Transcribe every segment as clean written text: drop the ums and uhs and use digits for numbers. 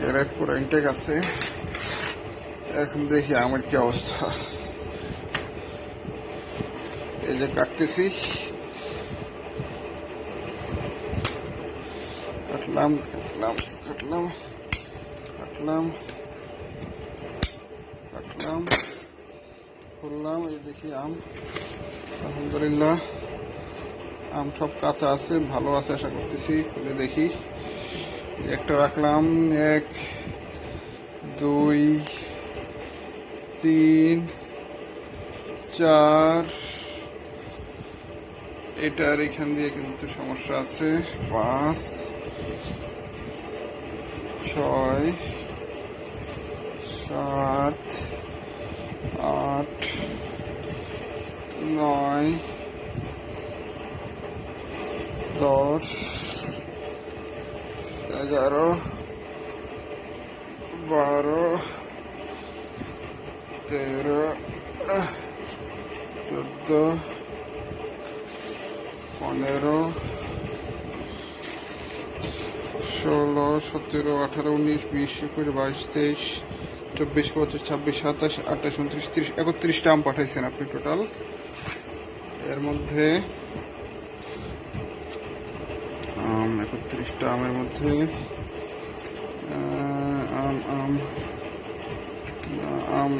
Carat পুরো intact আছে। এখন দেখি আমার কি অবস্থা। এই যে কাটতেছি, কাটলাম কাটলাম কাটলাম কাটলাম কাটলাম খুললাম। এই দেখি আম, আলহামদুলিল্লাহ আম সব কাঁচা আছে, ভালো আছে আশা করতেছি। খুলে দেখি, একটা রাখলাম, 1 2 3 4, এটার এখান দিয়ে কিন্তু সমস্যা আছে, 5 6 7 8 9 10 11 12 13 14 15 16 17 18 19 20 21 22 23 24 25 26 27 28 29 30 31টা আম পাঠাইছেন আপনি টোটাল। এর মধ্যে 31টা আমের মধ্যে আম আম আম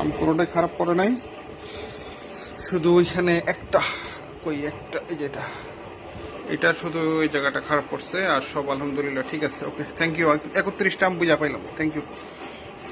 আম কোনোটাই খারাপ পড়ে নাই, শুধু ওইখানে একটা, এই যেটা, এটা শুধু এই জায়গাটা খারাপ পড়ছে, আর সব আলহামদুলিল্লাহ ঠিক আছে। ওকে, থ্যাংক ইউ। 31টা আম বুঝা পাইলাম, থ্যাংক ইউ।